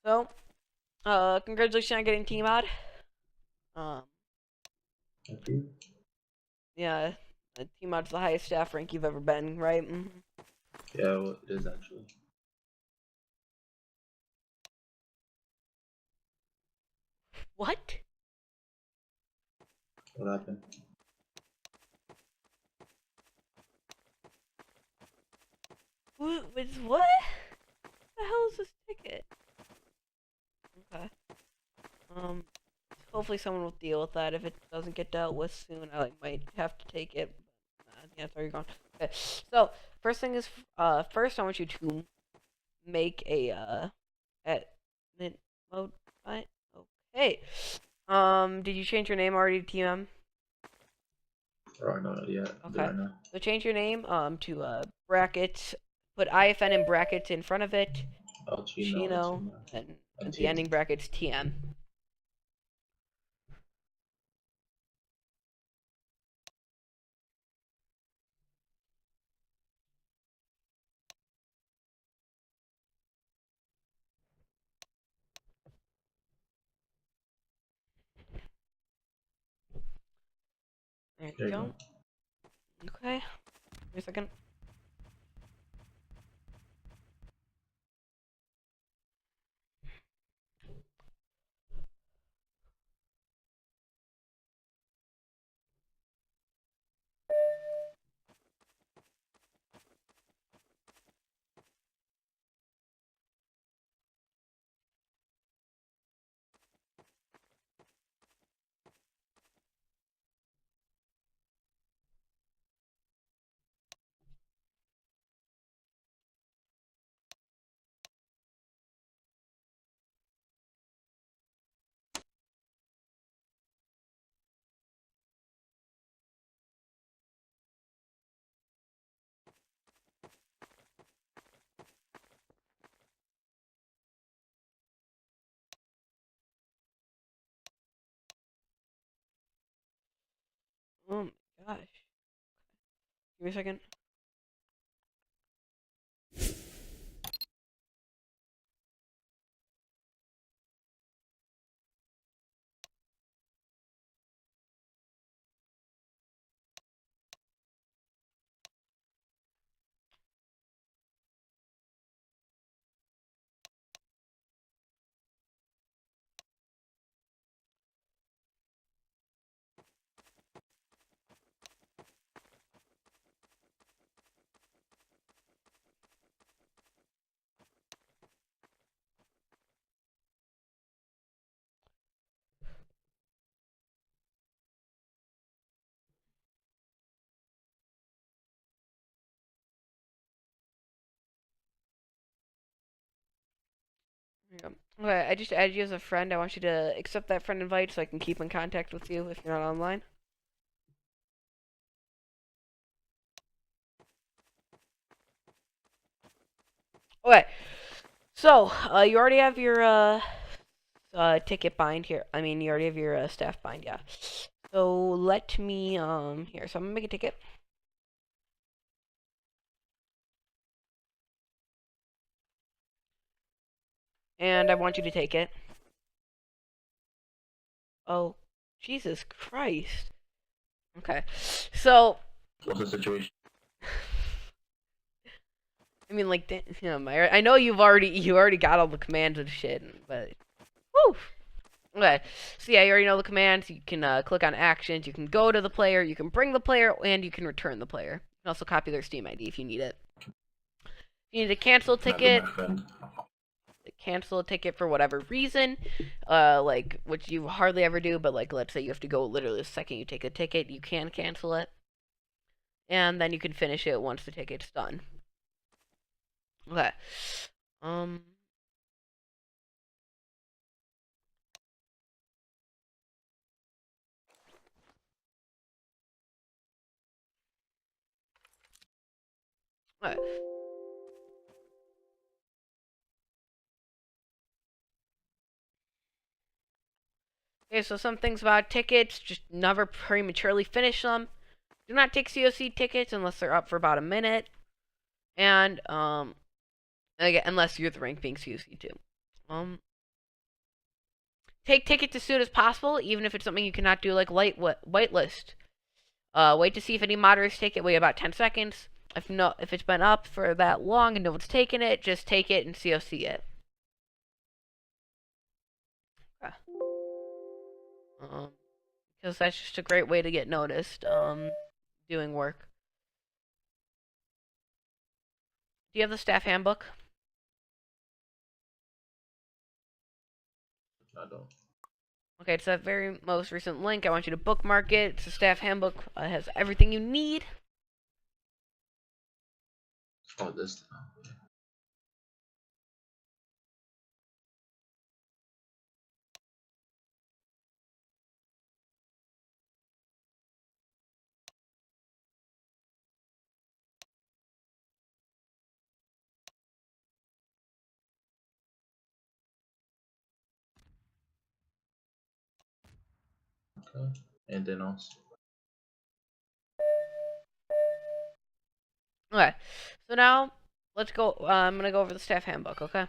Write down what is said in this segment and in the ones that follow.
So, congratulations on getting team mod. Um, Thank you. yeah, team mod's the highest staff rank you've ever been, right? Yeah, well, it is actually. What? What happened? What? What the hell is this ticket? Okay. Um, hopefully someone will deal with that. If it doesn't get dealt with soon, I might have to take it. Yeah, sorry, you're gone. Okay. So first thing is, first I want you to make a admin mode. Right? Okay. Did you change your name already to TM? Or not yet. Do Okay. I know? So change your name to brackets. Put IFN in brackets in front of it. Oh, Chino, Chino, Chino. and the TM. ending brackets TM. There you There you go. go. Okay. Wait a second. Oh my gosh. Give me a second. There you go. Okay, I just added you as a friend. I want you to accept that friend invite so I can keep in contact with you if you're not online. Okay. So, you already have your ticket bind here. I mean, you already have your staff bind, yeah. So let me here. So I'm gonna make a ticket, and I want you to take it. Oh, Jesus Christ. Okay. So, What's the situation? I mean, like, I know you already got all the commands and shit, but whew. Okay. So yeah, you already know the commands. You can click on actions. You can go to the player. You can bring the player, and you can return the player. You can also copy their Steam ID if you need it. If you need to cancel a Not be my ticket, friend. cancel a ticket for whatever reason, like which you hardly ever do, but like let's say you have to go literally the second you take a ticket, you can cancel it, and then you can finish it once the ticket's done. Okay. Um. Okay. Okay, so some things about tickets, just never prematurely finish them. Do not take COC tickets unless they're up for about a minute. And again, unless you're the rank being COC too. Take tickets as soon as possible, even if it's something you cannot do, like whitelist. Wait to see if any moderators take it. Wait about 10 seconds. If it's been up for that long and no one's taken it, just take it and COC it. Okay. Because that's just a great way to get noticed. Doing work. Do you have the staff handbook? I don't. Okay, it's that very most recent link. I want you to bookmark it. It's a staff handbook. It has everything you need. Oh, this. Okay. And then also. Okay, so now let's go. I'm gonna go over the staff handbook. Okay.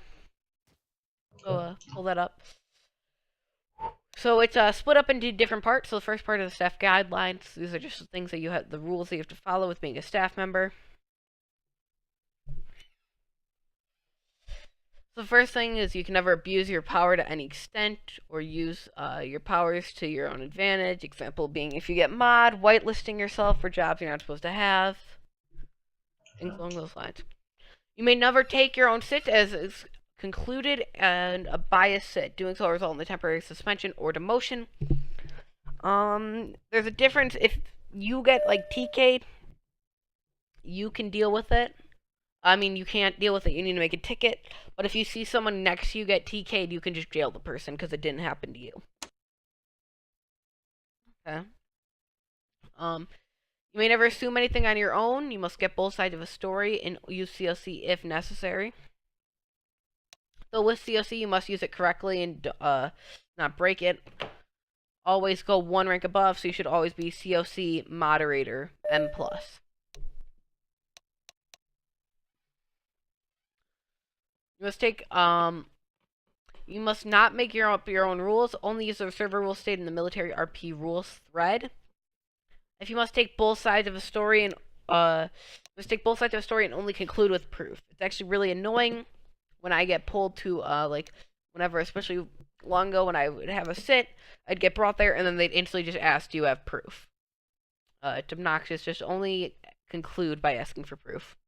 So pull that up. So it's split up into different parts. So the first part is the staff guidelines. These are just the things that you have, the rules that you have to follow with being a staff member. So the first thing is you can never abuse your power to any extent or use your powers to your own advantage. Example being if you get mod, whitelisting yourself for jobs you're not supposed to have. Things along those lines. You may never take your own sit as is concluded and a biased sit. Doing so will result in a temporary suspension or demotion. There's a difference if you get like TK'd, you can deal with it. I mean, you can't deal with it. You need to make a ticket. But if you see someone next to you get TK'd, you can just jail the person because it didn't happen to you. Okay. You may never assume anything on your own. You must get both sides of a story and use COC if necessary. So with COC, you must use it correctly and not break it. Always go one rank above, so you should always be COC moderator M+. You must take you must not make your own rules. Only use the server rules stated in the military RP rules thread. If you must take both sides of a story and only conclude with proof. It's actually really annoying when I get pulled to like whenever, especially long ago when I would have a sit, I'd get brought there and then they'd instantly just ask, "Do you have proof?" It's obnoxious. Just only conclude by asking for proof.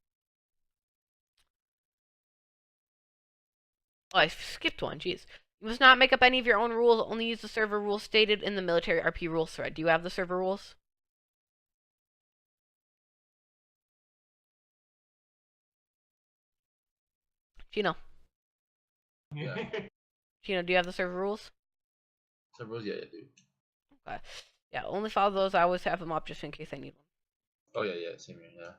Oh, I skipped one. Jeez. You must not make up any of your own rules. Only use the server rules stated in the military RP rules thread. Do you have the server rules? Chino. Yeah. Chino, do you have the server rules? Server rules, yeah, dude. Okay. Yeah, only follow those. I always have them up just in case I need them. Oh yeah, same here, yeah.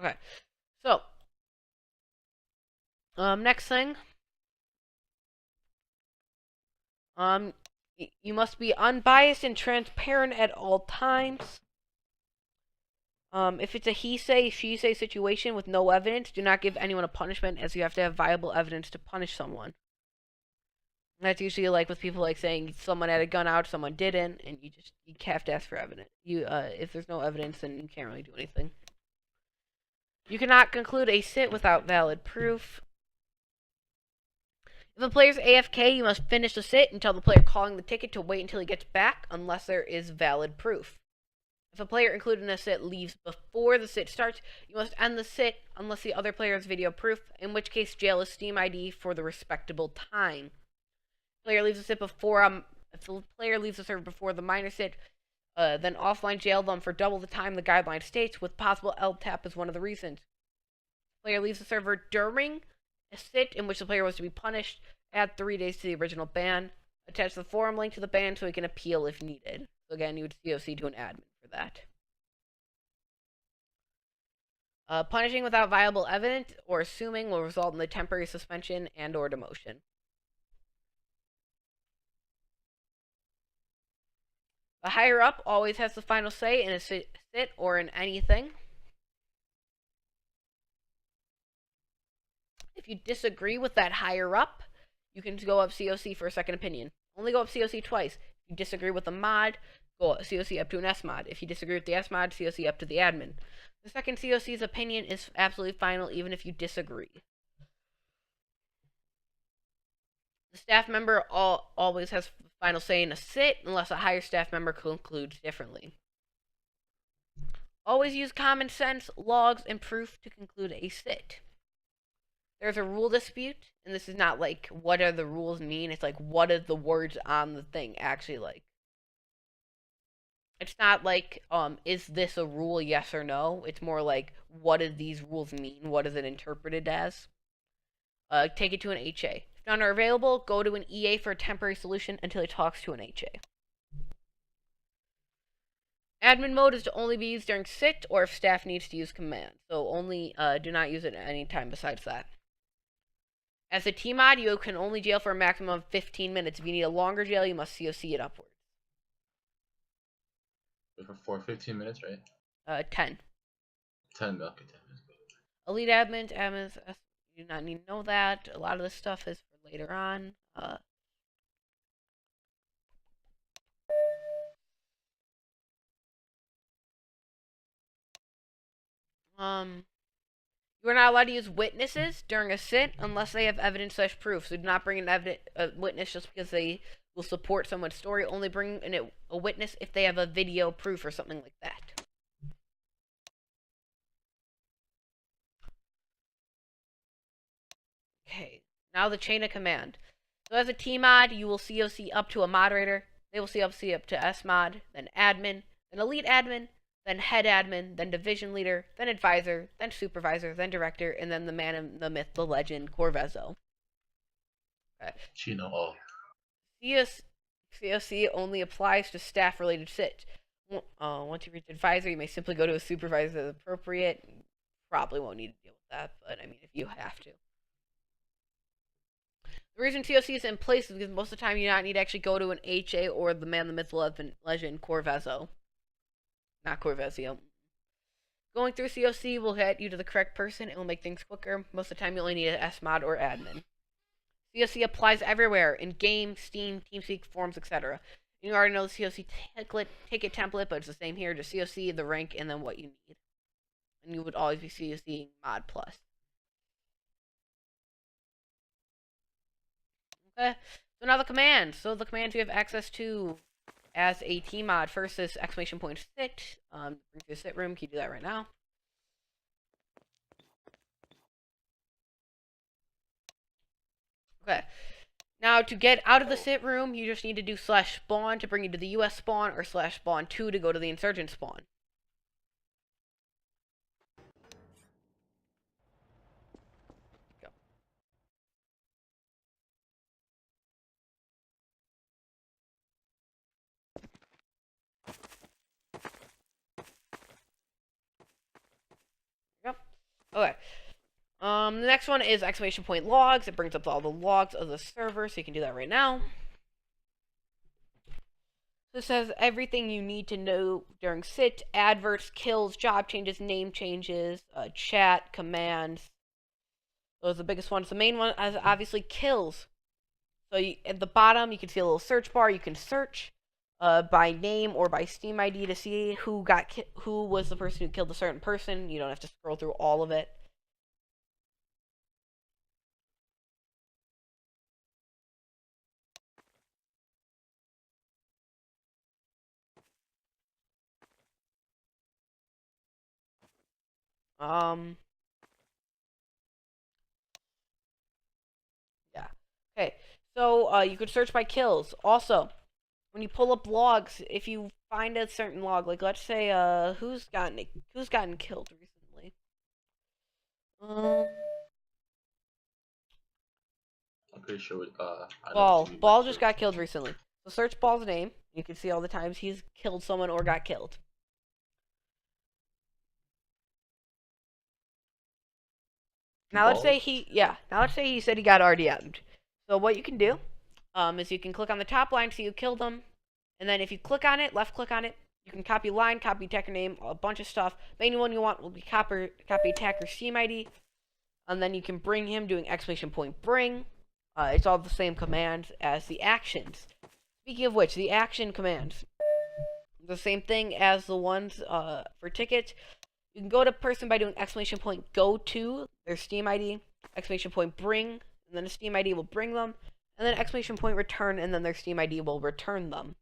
Okay. So, next thing. You must be unbiased and transparent at all times. If it's a he say, she say situation with no evidence, do not give anyone a punishment, as you have to have viable evidence to punish someone. And that's usually like with people like saying someone had a gun out, someone didn't, and you have to ask for evidence. If there's no evidence, then you can't really do anything. You cannot conclude a sit without valid proof. If a player's AFK, you must finish the sit and tell the player calling the ticket to wait until he gets back, unless there is valid proof. If a player included in a sit leaves before the sit starts, you must end the sit unless the other player has video proof, in which case jail is Steam ID for the respectable time. If the player leaves the sit before if the player leaves the server before the minor sit, then offline jail them for double the time the guideline states, with possible LTAP as one of the reasons. If the player leaves the server during a sit in which the player was to be punished, add 3 days to the original ban. Attach the forum link to the ban so he can appeal if needed. So again, you would COC to an admin that. Punishing without viable evidence or assuming will result in the temporary suspension and or demotion. The higher up always has the final say in a sit or in anything. If you disagree with that higher up, you can go up COC for a second opinion. Only go up COC twice. If you disagree with the mod, go up COC up to an S mod. If you disagree with the S mod, COC up to the admin. The second COC's opinion is absolutely final, even if you disagree. The staff member always has final say in a sit, unless a higher staff member concludes differently. Always use common sense, logs, and proof to conclude a sit. There's a rule dispute, and this is not like what do the rules mean, it's like what are the words on the thing actually like. It's not like, is this a rule, yes or no? It's more like, what do these rules mean? What is it interpreted as? Take it to an HA. If none are available, go to an EA for a temporary solution until it talks to an HA. Admin mode is to only be used during sit or if staff needs to use command. So only do not use it at any time besides that. As a T-mod, you can only jail for a maximum of 15 minutes. If you need a longer jail, you must COC it upwards. For 15 minutes, right? 10. 10, okay, 10 minutes. Elite admins, you do not need to know that. A lot of this stuff is for later on. You are not allowed to use witnesses during a sit unless they have evidence/proof. So do not bring a witness just because they will support someone's story. Only bring in a witness if they have a video proof or something like that. Okay, now the chain of command. So as a T-mod, you will COC up to a moderator. They will COC up to S-mod, then admin, then elite admin, then head admin, then division leader, then advisor, then supervisor, then director, and then the man, the myth, the legend, Corvezzo. Okay. Chino, oh. COC only applies to staff-related sits. Once you reach advisor, you may simply go to a supervisor as appropriate. Probably won't need to deal with that, but I mean, if you have to. The reason COC is in place is because most of the time you do not need to actually go to an HA or the man, the myth, the legend, Corvezzo. Not Corvezio. Going through COC will get you to the correct person. It will make things quicker. Most of the time you only need an S-mod or admin. COC applies everywhere. In game, Steam, TeamSpeak, forums, etc. You already know the COC ticket template, but it's the same here. Just COC, the rank, and then what you need. And you would always be COCing mod plus. Okay, so now the commands. So the commands you have access to as a T-mod. First is exclamation point sit. Bring to the sit room. Can you do that right now? Okay. Now to get out of the sit room, you just need to do /spawn to bring you to the US spawn or /spawn2 to go to the insurgent spawn. Go. Yep. Okay. The next one is exclamation point logs. It brings up all the logs of the server, so you can do that right now. This has everything you need to know during sit, adverts, kills, job changes, name changes, chat, commands. Those are the biggest ones. The main one is obviously kills. So at the bottom, you can see a little search bar. You can search by name or by Steam ID to see who was the person who killed a certain person. You don't have to scroll through all of it. Yeah. Okay. So you could search by kills. Also, when you pull up logs, if you find a certain log, like let's say who's gotten killed recently. I'm pretty sure Ball just got killed recently. So search Ball's name. You can see all the times he's killed someone or got killed. Now let's say Balls? Now let's say he said he got RDM'd. So what you can do, is you can click on the top line so you killed them, and then if you click on it, left click on it, you can copy line, copy attacker name, a bunch of stuff. The only one you want will be copy attacker Steam ID, and then you can bring him doing exclamation point bring. It's all the same commands as the actions. Speaking of which, the action commands, the same thing as the ones for tickets. You can go to person by doing exclamation point go to their Steam ID, exclamation point bring, and then the Steam ID will bring them, and then exclamation point return, and then their Steam ID will return them.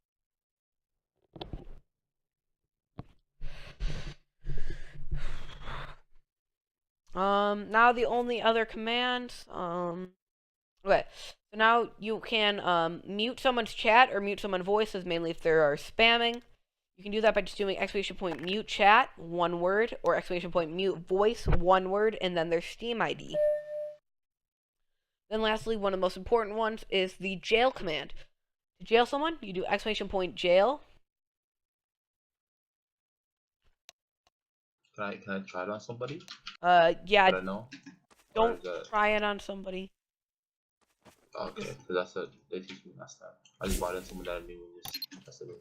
Now the only other commands, okay, so now you can, mute someone's chat or mute someone's voices, mainly if they are spamming. You can do that by just doing exclamation point mute chat, one word, or exclamation point mute voice, one word, and then their Steam ID. Then lastly, one of the most important ones is the jail command. To jail someone, you do exclamation point jail. Can I try it on somebody? Yeah, That I know? Or don't is that try it on somebody. okay? Because that's what they teach me last time. I just brought in someone that I knew and just tested it.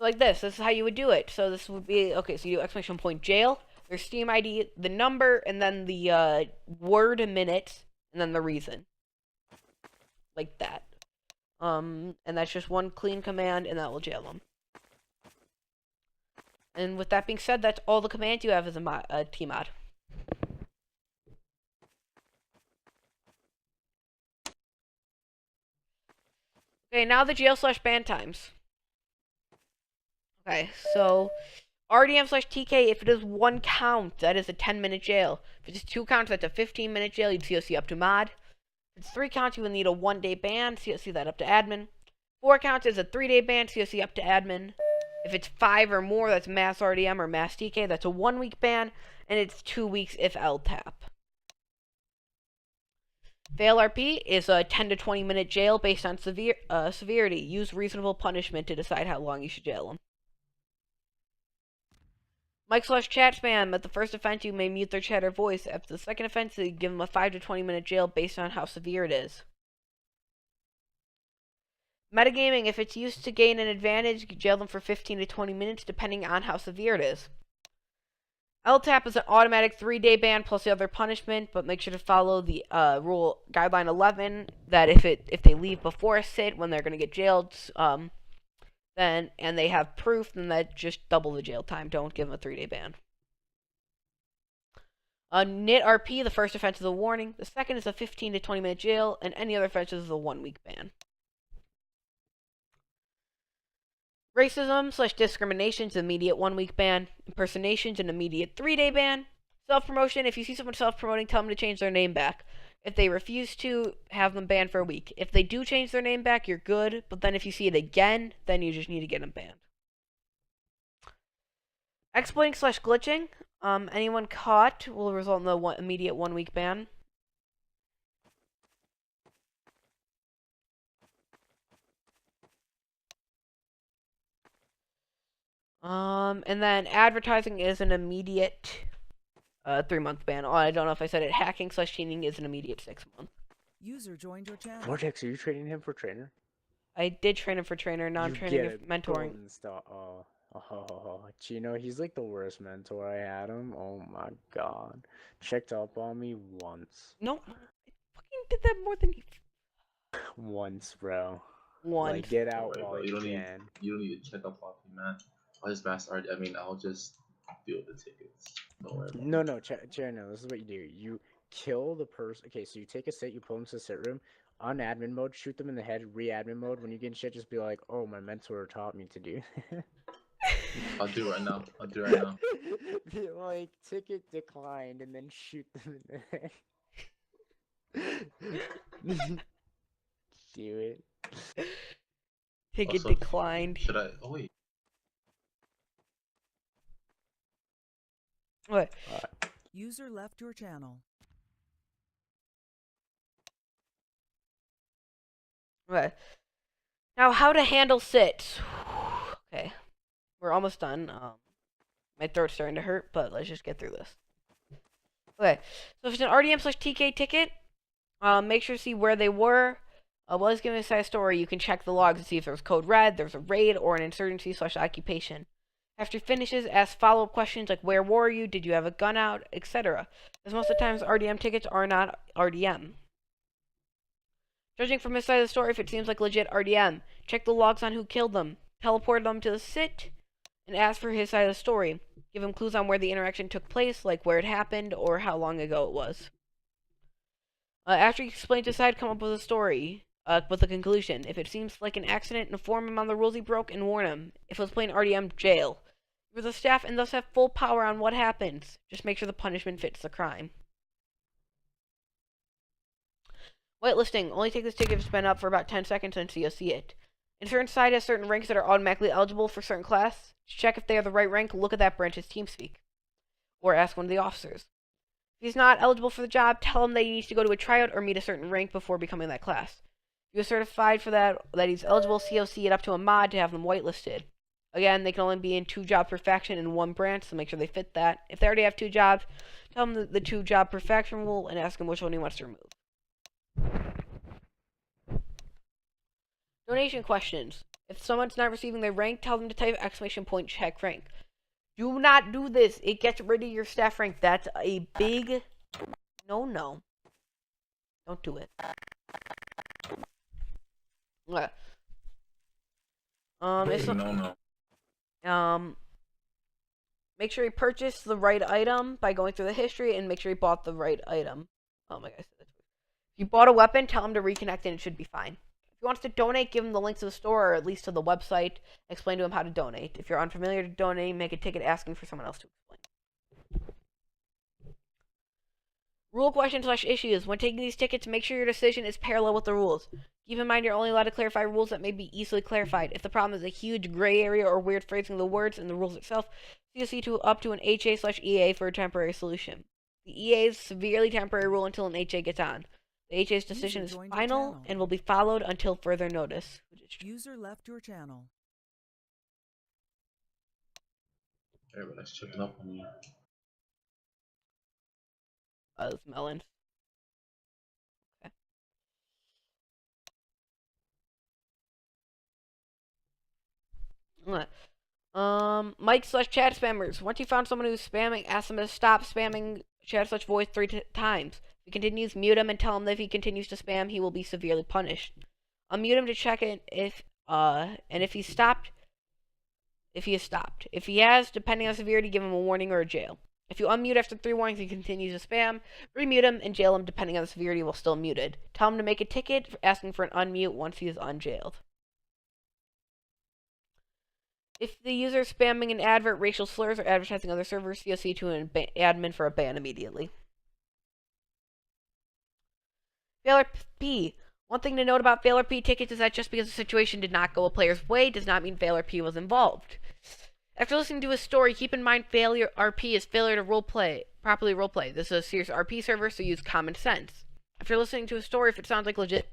Like this is how you would do it. So this would be, okay, so you do exclamation point jail, their Steam ID, the number, and then the word a minute, and then the reason. Like that. And that's just one clean command, and that will jail them. And with that being said, that's all the commands you have as a Tmod. Okay, now the jail slash ban times. Okay, so RDM slash TK, if it is one count, that is a 10-minute jail. If it's 2 counts, that's a 15-minute jail. You'd COC up to mod. If it's 3 counts, you will need a 1-day ban. COC that up to admin. 4 counts is a 3-day ban. COC up to admin. If it's 5 or more, that's mass RDM or mass TK. That's a 1-week ban. And it's 2 weeks if LTAP. Fail RP is a 10 to 20-minute jail based on severity. Use reasonable punishment to decide how long you should jail them. Mic slash chat spam. At the first offense, you may mute their chat or voice. After the second offense, you give them a 5 to 20-minute jail based on how severe it is. Metagaming. If it's used to gain an advantage, you can jail them for 15 to 20 minutes, depending on how severe it is. LTAP is an automatic 3-day ban plus the other punishment, but make sure to follow the rule guideline 11 that if they leave before a sit when they're going to get jailed, then and they have proof, then that just double the jail time. Don't give them a 3-day ban. NIT RP, the first offense is a warning. The second is a 15 to 20-minute jail, and any other offenses is a 1-week ban. Racism slash discrimination is an immediate 1-week ban. Impersonations an immediate 3-day ban. Self-promotion, if you see someone self-promoting, tell them to change their name back. If they refuse to, have them banned for a week. If they do change their name back, you're good, but then if you see it again, then you just need to get them banned. Exploiting slash glitching, anyone caught will result in the immediate 1-week ban. And then advertising is an immediate 3-month ban. Oh, I don't know if I said it. Hacking slash cheating is an immediate 6-month. User joined your channel. Vortex, are you training him for trainer? I did train him for trainer, now I'm training him for mentoring. Chino, he's like the worst mentor. I had him. Oh my god. Checked up on me once. No, I fucking did that more than Once, bro. once. Like, get out Don't worry, while bro. you You can. don't need to check up on me, man. I'll just I'll just deal with the tickets. Don't worry about it. No, Chino, this is what you do. You kill the person. Okay, so you take a sit, you pull them to the sit room, on admin mode, shoot them in the head, re-admin mode. When you get in shit, just be like, oh, my mentor taught me to do. I'll do it right now. I'll do it right now. Be like, ticket declined, and then shoot them in the head. Do it. Ticket Also, declined. Should I? Oh wait. What? User left your channel. What? Now, how to handle sits. Okay. We're almost done. My throat's starting to hurt, but let's just get through this. Okay. So if it's an RDM/TK ticket, make sure to see where they were. While he's giving a side story, you can check the logs to see if there was code red, there's a raid, or an insurgency/occupation. After he finishes, ask follow-up questions like where were you, did you have a gun out, etc. As most of the times RDM tickets are not RDM. Judging from his side of the story, if it seems like legit RDM, check the logs on who killed them, teleport them to the sit, and ask for his side of the story. Give him clues on where the interaction took place, like where it happened or how long ago it was. After he explains his side, come up with a story, with a conclusion. If it seems like an accident, inform him on the rules he broke and warn him. If it was plain RDM, jail. You're the staff and thus have full power on what happens. Just make sure the punishment fits the crime. Whitelisting. Only take this ticket if it's been up for about 10 seconds and you'll see it. In certain side has certain ranks that are automatically eligible for certain class. To check if they are the right rank, look at that branch's TeamSpeak. Or ask one of the officers. If he's not eligible for the job, tell him that he needs to go to a tryout or meet a certain rank before becoming that class. If you're certified for that he's eligible, COC it up to a mod to have them whitelisted. Again, they can only be in 2 jobs per faction in 1 branch, so make sure they fit that. If they already have 2 jobs, tell them the 2 job per faction rule and ask him which one he wants to remove. Donation questions. If someone's not receiving their rank, tell them to type ! check rank. Do not do this. It gets rid of your staff rank. That's a big no. Don't do it. Make sure you purchased the right item by going through the history and make sure you bought the right item. Oh my gosh. If you bought a weapon, tell him to reconnect and it should be fine. If he wants to donate, give him the link to the store or at least to the website. Explain to him how to donate. If you're unfamiliar to donating, make a ticket asking for someone else to explain. Rule question/issues. When taking these tickets, make sure your decision is parallel with the rules. Keep in mind you're only allowed to clarify rules that may be easily clarified. If the problem is a huge gray area or weird phrasing of the words in the rules itself, COC to up to an HA/EA for a temporary solution. The EA's severely temporary rule until an HA gets on. The HA's decision is final and will be followed until further notice. User left your channel. Everybody's checking up on you. This melon. Okay. Mic/chat spammers. Once you found someone who's spamming, ask them to stop spamming chat/voice 3 times. If he continues, mute him and tell him that if he continues to spam, he will be severely punished. Unmute him to check it if he has stopped. If he has, depending on severity, give him a warning or a jail. If you unmute after 3 warnings and he continues to spam, remute him and jail him depending on the severity while still muted. Tell him to make a ticket for asking for an unmute once he is unjailed. If the user is spamming an advert, racial slurs, or advertising other servers, COC to an admin for a ban immediately. Failure P. One thing to note about Failure P tickets is that just because the situation did not go a player's way does not mean Failure P was involved. After listening to his story, keep in mind Failure RP is failure to properly roleplay. This is a serious RP server, so use common sense. After listening to his story, if it sounds like legit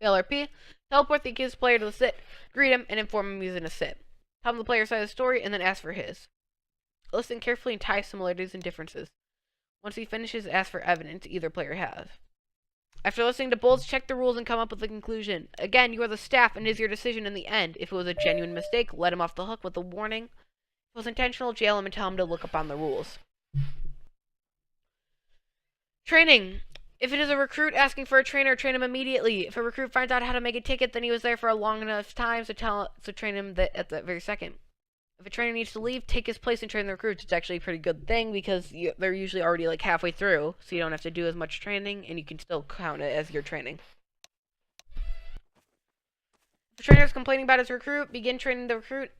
Failure P, teleport the accused player to the sit, greet him, and inform him using a sit. Tell him the player's side of the story, and then ask for his. Listen carefully and tie similarities and differences. Once he finishes, ask for evidence either player has. After listening to both, check the rules and come up with a conclusion. Again, you are the staff and it is your decision in the end. If it was a genuine mistake, let him off the hook with a warning. If it was intentional, jail him and tell him to look up on the rules. Training. If it is a recruit asking for a trainer, train him immediately. If a recruit finds out how to make a ticket, then he was there for a long enough time, so train him at that very second. If a trainer needs to leave, take his place and train the recruits. It's actually a pretty good thing because they're usually already like halfway through, so you don't have to do as much training, and you can still count it as your training. If the trainer is complaining about his recruit, begin training the recruit.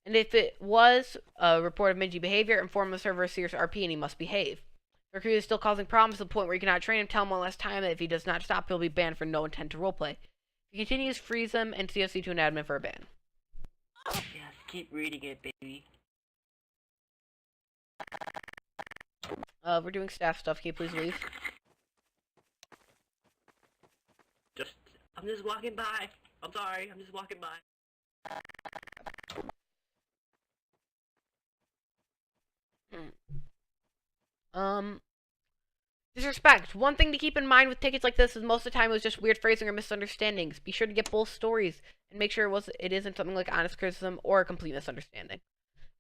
And if it was a report of mingy behavior, inform the server of serious RP and he must behave. If the recruit is still causing problems to the point where you cannot train him, tell him one last time that if he does not stop, he'll be banned for no intent to roleplay. If he continues, freeze him and COC to an admin for a ban. Yes, keep reading it, baby. We're doing staff stuff. Can you please leave? I'm just walking by. I'm sorry, I'm just walking by. Disrespect. One thing to keep in mind with tickets like this is most of the time it was just weird phrasing or misunderstandings. Be sure to get both stories and make sure it isn't something like honest criticism or a complete misunderstanding.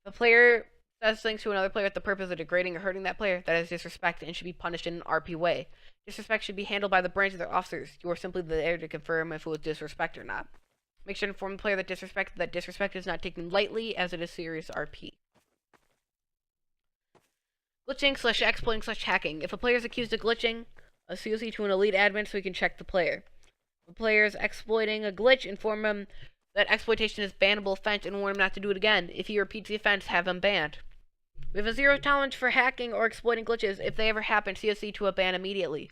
If a player says things to another player with the purpose of degrading or hurting that player, that is disrespect and should be punished in an RP way. Disrespect should be handled by the branch of their officers. You are simply there to confirm if it was disrespect or not. Make sure to inform the player that disrespect is not taken lightly, as it is serious RP. Glitching / exploiting / hacking. If a player is accused of glitching a COC to an elite admin so he can check the player. If a player is exploiting a glitch, inform him that exploitation is bannable offense and warn him not to do it again. If he repeats the offense, have him banned. We have a 0 tolerance for hacking or exploiting glitches. If they ever happen, COC to a ban immediately.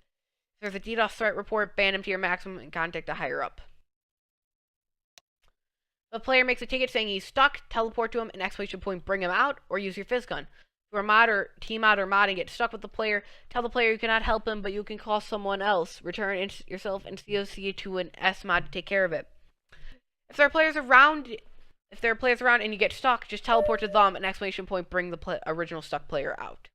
If there's a DDoS threat report, ban him to your maximum and contact a higher up. If a player makes a ticket saying he's stuck, teleport to him and exclamation point bring him out, or use your fizz gun. If you're a mod or team mod or mod and get stuck with the player, tell the player you cannot help him, but you can call someone else. Return yourself and COC to an S mod to take care of it. If there are players around and you get stuck, just teleport to them and exclamation point bring the original stuck player out.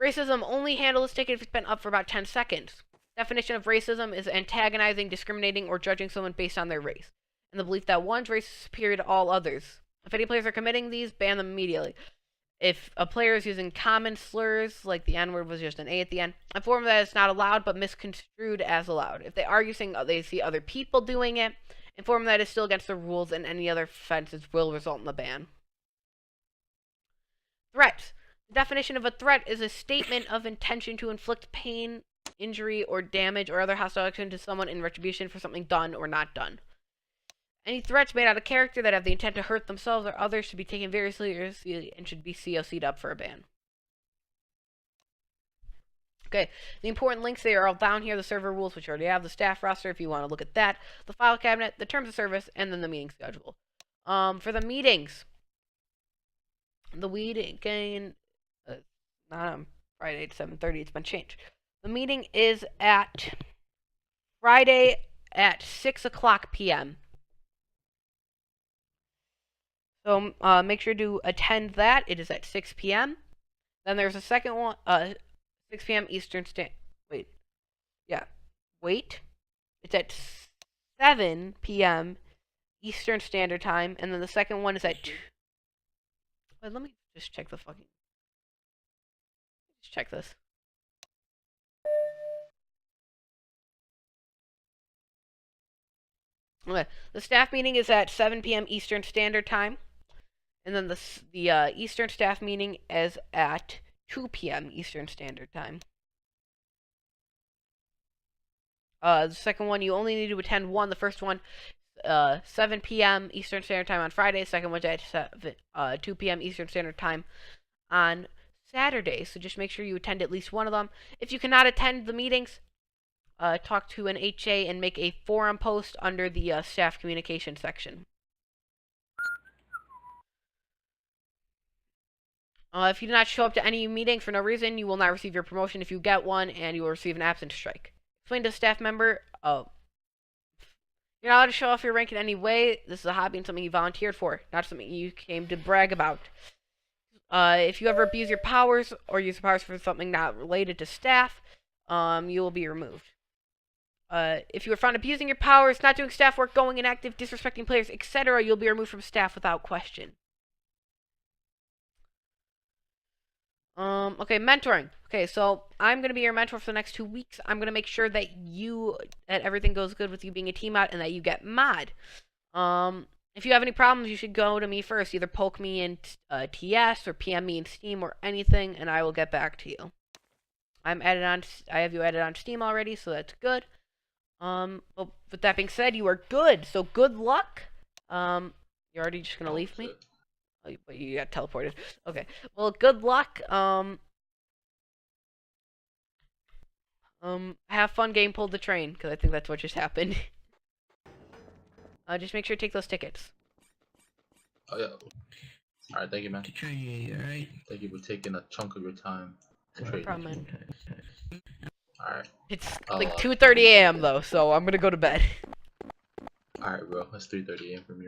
Racism. Only handle this ticket if it's been up for about 10 seconds. Definition of racism is antagonizing, discriminating, or judging someone based on their race, and the belief that one's race is superior to all others. If any players are committing these, ban them immediately. If a player is using common slurs, like the N-word was just an A at the end, inform them that it's not allowed but misconstrued as allowed. If they argue saying they see other people doing it, inform them that it's still against the rules and any other offenses will result in the ban. Threat. The definition of a threat is a statement of intention to inflict pain, injury, or damage or other hostile action to someone in retribution for something done or not done. Any threats made out of character that have the intent to hurt themselves or others should be taken very seriously and should be COC'd up for a ban. Okay, the important links, they are all down here. The server rules, which already have the staff roster if you want to look at that. The file cabinet, the terms of service, and then the meeting schedule. For the meetings, the weekend, not on Friday at 7:30, it's been changed. The meeting is at Friday at 6 o'clock p.m. So make sure to attend that. It is at 6 p.m. Then there's a second one, 6 p.m. Eastern Standard. Wait. It's at 7 p.m. Eastern Standard Time, and then the second one is at 2. Wait, let me just check the fucking. Just check this. Okay, the staff meeting is at 7 p.m. Eastern Standard Time. And then the Eastern staff meeting is at 2 p.m. Eastern Standard Time. The second one, you only need to attend one. The first one, 7 p.m. Eastern Standard Time on Friday. The second one's at 2 p.m. Eastern Standard Time on Saturday. So just make sure you attend at least one of them. If you cannot attend the meetings, talk to an HA and make a forum post under the staff communication section. If you do not show up to any meeting for no reason, you will not receive your promotion if you get one, and you will receive an absence strike. Explain to a staff member, you're not allowed to show off your rank in any way. This is a hobby and something you volunteered for, not something you came to brag about. If you ever abuse your powers, or use your powers for something not related to staff, you will be removed. If you are found abusing your powers, not doing staff work, going inactive, disrespecting players, etc., you'll be removed from staff without question. Okay, mentoring. Okay, so I'm going to be your mentor for the next 2 weeks. I'm going to make sure that everything goes good with you being a team mod and that you get mod. If you have any problems, you should go to me first. Either poke me in TS or PM me in Steam or anything, and I will get back to you. I have you added on Steam already, so that's good. But with that being said, you are good, so good luck. You're already just going to leave me? Oh, but you got teleported. Okay. Well, good luck. Have fun getting pulled the train, because I think that's what just happened. Just make sure to take those tickets. Oh yeah. Alright, thank you, man. To train you, alright? Thank you for taking a chunk of your time to No trade. problem, man. Alright. It's like 2:30 a.m. though, so I'm gonna go to bed. Alright, bro. It's 3:30 a.m. for me.